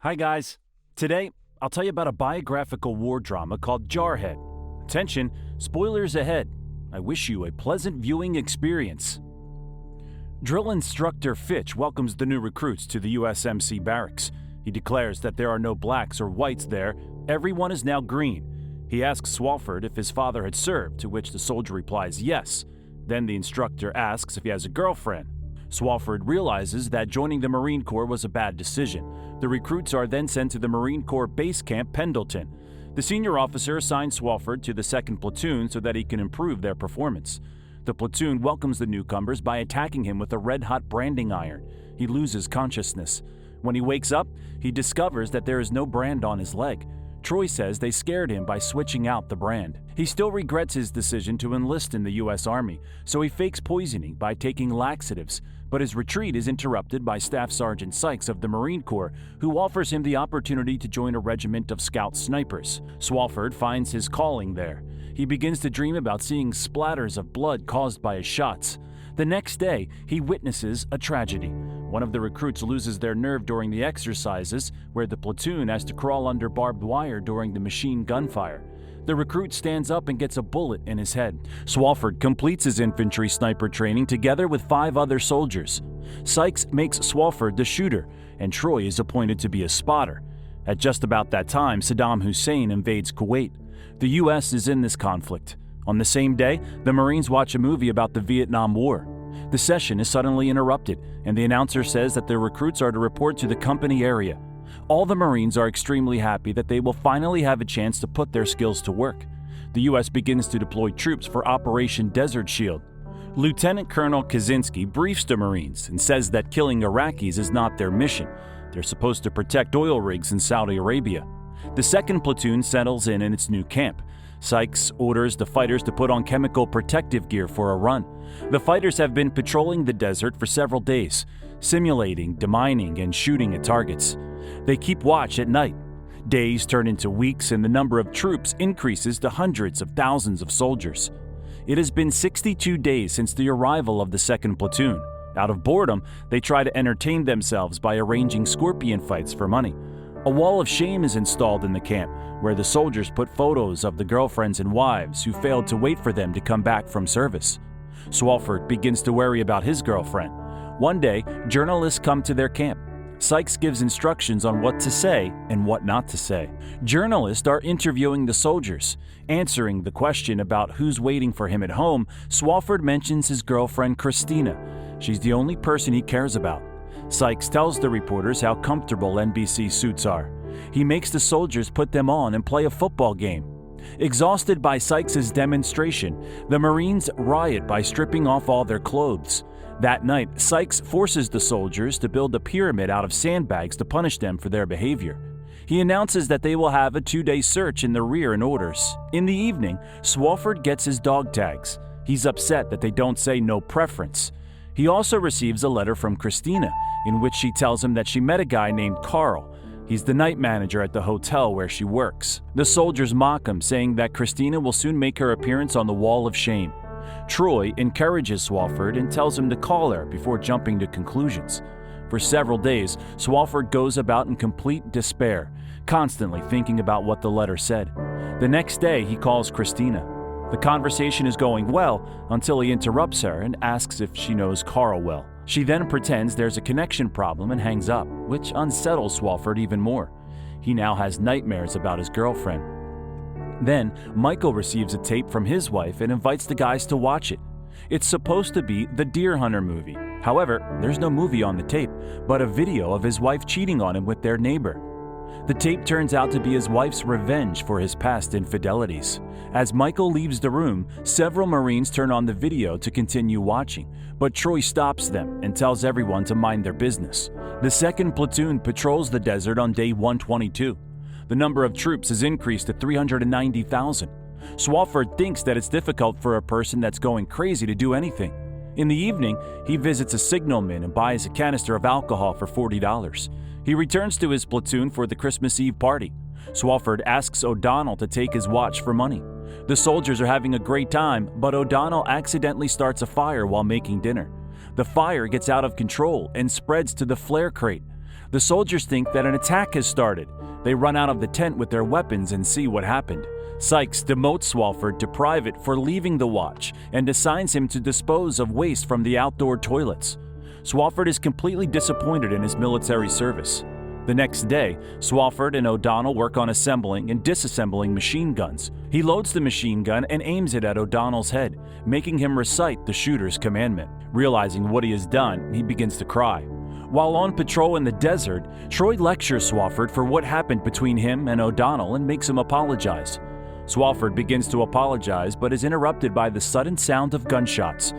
Hi guys. Today, I'll tell you about a biographical war drama called Jarhead. Attention, spoilers ahead. I wish you a pleasant viewing experience. Drill Instructor Fitch welcomes the new recruits to the USMC Barracks. He declares that there are no blacks or whites there. Everyone is now green. He asks Swofford if his father had served, to which the soldier replies yes. Then the instructor asks if he has a girlfriend. Swofford realizes that joining the Marine Corps was a bad decision. The recruits are then sent to the Marine Corps Base Camp Pendleton. The senior officer assigns Swofford to the 2nd Platoon so that he can improve their performance. The platoon welcomes the newcomers by attacking him with a red-hot branding iron. He loses consciousness. When he wakes up, he discovers that there is no brand on his leg. Troy says they scared him by switching out the brand. He still regrets his decision to enlist in the U.S. Army, so he fakes poisoning by taking laxatives. But his retreat is interrupted by Staff Sergeant Sykes of the Marine Corps, who offers him the opportunity to join a regiment of scout snipers. Swofford finds his calling there. He begins to dream about seeing splatters of blood caused by his shots. The next day, he witnesses a tragedy. One of the recruits loses their nerve during the exercises, where the platoon has to crawl under barbed wire during the machine gun fire. The recruit stands up and gets a bullet in his head. Swofford completes his infantry sniper training together with 5 other soldiers. Sykes makes Swofford the shooter, and Troy is appointed to be a spotter. At just about that time, Saddam Hussein invades Kuwait. The U.S. is in this conflict. On the same day, the Marines watch a movie about the Vietnam War. The session is suddenly interrupted, and the announcer says that the recruits are to report to the company area. All the Marines are extremely happy that they will finally have a chance to put their skills to work. The U.S. begins to deploy troops for Operation Desert Shield. Lieutenant Colonel Kaczynski briefs the Marines and says that killing Iraqis is not their mission. They're supposed to protect oil rigs in Saudi Arabia. The 2nd Platoon settles in its new camp. Sykes orders the fighters to put on chemical protective gear for a run. The fighters have been patrolling the desert for several days, simulating, demining, and shooting at targets. They keep watch at night. Days turn into weeks, and the number of troops increases to hundreds of thousands of soldiers. It has been 62 days since the arrival of the 2nd Platoon. Out of boredom, they try to entertain themselves by arranging scorpion fights for money. A wall of shame is installed in the camp, where the soldiers put photos of the girlfriends and wives who failed to wait for them to come back from service. Swofford begins to worry about his girlfriend. One day, journalists come to their camp. Sykes gives instructions on what to say and what not to say. Journalists are interviewing the soldiers. Answering the question about who's waiting for him at home, Swofford mentions his girlfriend Christina. She's the only person he cares about. Sykes tells the reporters how comfortable NBC suits are. He makes the soldiers put them on and play a football game. Exhausted by Sykes' demonstration, the Marines riot by stripping off all their clothes. That night, Sykes forces the soldiers to build a pyramid out of sandbags to punish them for their behavior. He announces that they will have a 2-day search in the rear and orders. In the evening, Swofford gets his dog tags. He's upset that they don't say no preference. He also receives a letter from Christina, in which she tells him that she met a guy named Carl. He's the night manager at the hotel where she works. The soldiers mock him, saying that Christina will soon make her appearance on the Wall of Shame. Troy encourages Swofford and tells him to call her before jumping to conclusions. For several days, Swofford goes about in complete despair, constantly thinking about what the letter said. The next day, he calls Christina. The conversation is going well until he interrupts her and asks if she knows Carl well. She then pretends there's a connection problem and hangs up, which unsettles Swofford even more. He now has nightmares about his girlfriend. Then, Michael receives a tape from his wife and invites the guys to watch it. It's supposed to be the Deer Hunter movie. However, there's no movie on the tape, but a video of his wife cheating on him with their neighbor. The tape turns out to be his wife's revenge for his past infidelities. As Michael leaves the room, several Marines turn on the video to continue watching, but Troy stops them and tells everyone to mind their business. The 2nd Platoon patrols the desert on day 122. The number of troops has increased to 390,000. Swofford thinks that it's difficult for a person that's going crazy to do anything. In the evening, he visits a signalman and buys a canister of alcohol for $40. He returns to his platoon for the Christmas Eve party. Swofford asks O'Donnell to take his watch for money. The soldiers are having a great time, but O'Donnell accidentally starts a fire while making dinner. The fire gets out of control and spreads to the flare crate. The soldiers think that an attack has started. They run out of the tent with their weapons and see what happened. Sykes demotes Swofford to private for leaving the watch and assigns him to dispose of waste from the outdoor toilets. Swofford is completely disappointed in his military service. The next day, Swofford and O'Donnell work on assembling and disassembling machine guns. He loads the machine gun and aims it at O'Donnell's head, making him recite the shooter's commandment. Realizing what he has done, he begins to cry. While on patrol in the desert, Troy lectures Swofford for what happened between him and O'Donnell and makes him apologize. Swofford begins to apologize but is interrupted by the sudden sound of gunshots.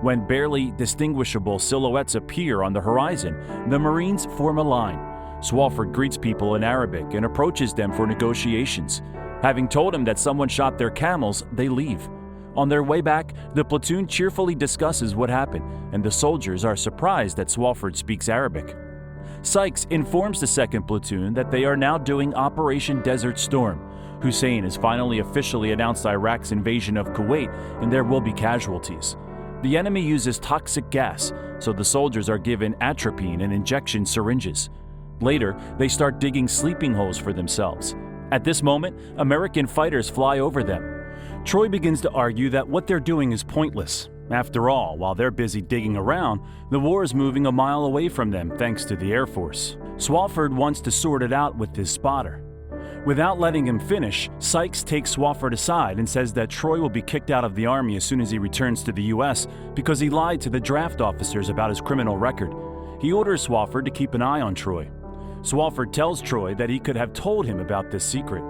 When barely distinguishable silhouettes appear on the horizon, the Marines form a line. Swofford greets people in Arabic and approaches them for negotiations. Having told him that someone shot their camels, they leave. On their way back, the platoon cheerfully discusses what happened, and the soldiers are surprised that Swofford speaks Arabic. Sykes informs the 2nd Platoon that they are now doing Operation Desert Storm. Hussein has finally officially announced Iraq's invasion of Kuwait, and there will be casualties. The enemy uses toxic gas, so the soldiers are given atropine and injection syringes. Later, they start digging sleeping holes for themselves. At this moment, American fighters fly over them. Troy begins to argue that what they're doing is pointless. After all, while they're busy digging around, the war is moving a mile away from them thanks to the Air Force. Swofford wants to sort it out with his spotter. Without letting him finish, Sykes takes Swofford aside and says that Troy will be kicked out of the Army as soon as he returns to the U.S. because he lied to the draft officers about his criminal record. He orders Swofford to keep an eye on Troy. Swofford tells Troy that he could have told him about this secret.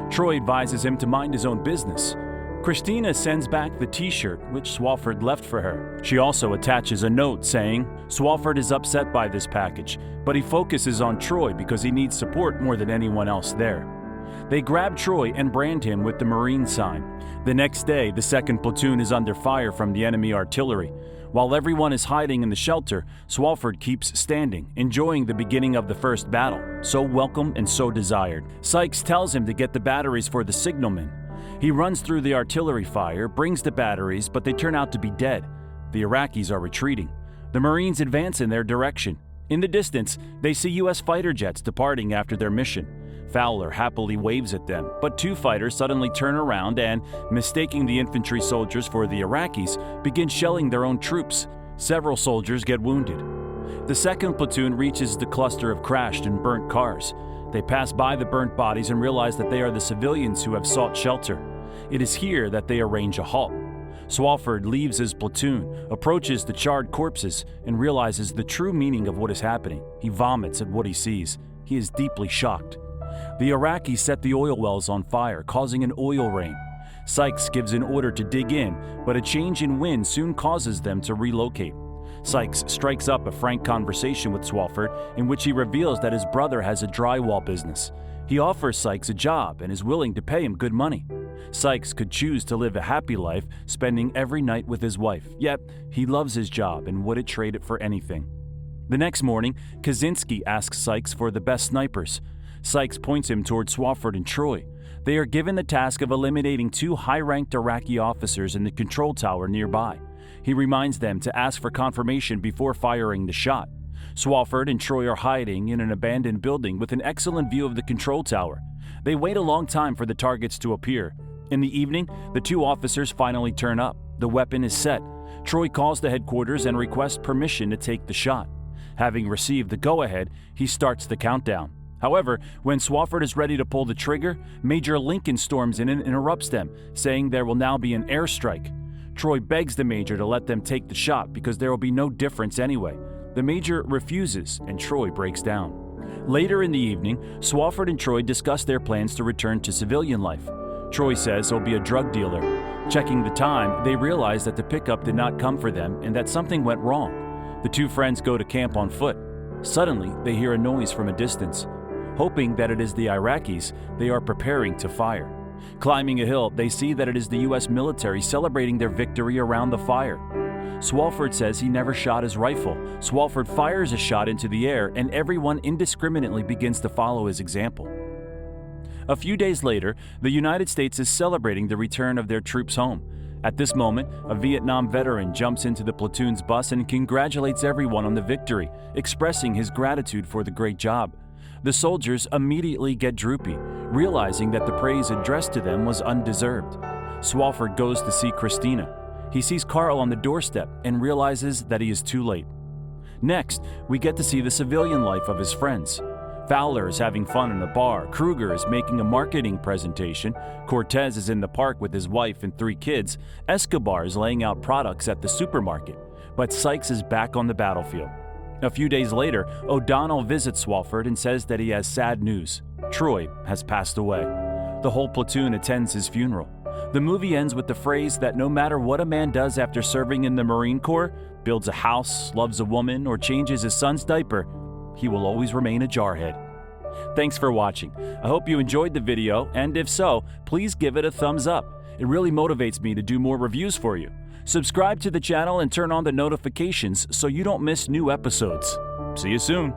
Troy advises him to mind his own business. Christina sends back the t-shirt which Swofford left for her. She also attaches a note saying, Swofford is upset by this package, but he focuses on Troy because he needs support more than anyone else there. They grab Troy and brand him with the Marine sign. The next day, the 2nd Platoon is under fire from the enemy artillery. While everyone is hiding in the shelter, Swofford keeps standing, enjoying the beginning of the first battle, so welcome and so desired. Sykes tells him to get the batteries for the signalmen. He runs through the artillery fire, brings the batteries, but they turn out to be dead. The Iraqis are retreating. The Marines advance in their direction. In the distance, they see U.S. fighter jets departing after their mission. Fowler happily waves at them, but 2 fighters suddenly turn around and, mistaking the infantry soldiers for the Iraqis, begin shelling their own troops. Several soldiers get wounded. The 2nd Platoon reaches the cluster of crashed and burnt cars. They pass by the burnt bodies and realize that they are the civilians who have sought shelter. It is here that they arrange a halt. Swofford leaves his platoon, approaches the charred corpses, and realizes the true meaning of what is happening. He vomits at what he sees. He is deeply shocked. The Iraqis set the oil wells on fire, causing an oil rain. Sykes gives an order to dig in, but a change in wind soon causes them to relocate. Sykes strikes up a frank conversation with Swofford in which he reveals that his brother has a drywall business. He offers Sykes a job and is willing to pay him good money. Sykes could choose to live a happy life, spending every night with his wife, yet he loves his job and wouldn't trade it for anything. The next morning, Kaczynski asks Sykes for the best snipers. Sykes points him toward Swofford and Troy. They are given the task of eliminating 2 high-ranked Iraqi officers in the control tower nearby. He reminds them to ask for confirmation before firing the shot. Swofford and Troy are hiding in an abandoned building with an excellent view of the control tower. They wait a long time for the targets to appear. In the evening, the 2 officers finally turn up. The weapon is set. Troy calls the headquarters and requests permission to take the shot. Having received the go-ahead, he starts the countdown. However, when Swofford is ready to pull the trigger, Major Lincoln storms in and interrupts them, saying there will now be an airstrike. Troy begs the Major to let them take the shot because there will be no difference anyway. The Major refuses, and Troy breaks down. Later in the evening, Swofford and Troy discuss their plans to return to civilian life. Troy says he'll be a drug dealer. Checking the time, they realize that the pickup did not come for them and that something went wrong. The 2 friends go to camp on foot. Suddenly, they hear a noise from a distance. Hoping that it is the Iraqis, they are preparing to fire. Climbing a hill, they see that it is the U.S. military celebrating their victory around the fire. Swofford says he never shot his rifle. Swofford fires a shot into the air, and everyone indiscriminately begins to follow his example. A few days later, the United States is celebrating the return of their troops home. At this moment, a Vietnam veteran jumps into the platoon's bus and congratulates everyone on the victory, expressing his gratitude for the great job. The soldiers immediately get droopy, realizing that the praise addressed to them was undeserved. Swofford goes to see Christina. He sees Carl on the doorstep and realizes that he is too late. Next, we get to see the civilian life of his friends. Fowler is having fun in a bar, Kruger is making a marketing presentation, Cortez is in the park with his wife and 3 kids, Escobar is laying out products at the supermarket, but Sykes is back on the battlefield. A few days later, O'Donnell visits Swofford and says that he has sad news. Troy has passed away. The whole platoon attends his funeral. The movie ends with the phrase that no matter what a man does after serving in the Marine Corps, builds a house, loves a woman, or changes his son's diaper, he will always remain a jarhead. Thanks for watching. I hope you enjoyed the video, and if so, please give it a thumbs up. It really motivates me to do more reviews for you. Subscribe to the channel and turn on the notifications so you don't miss new episodes. See you soon.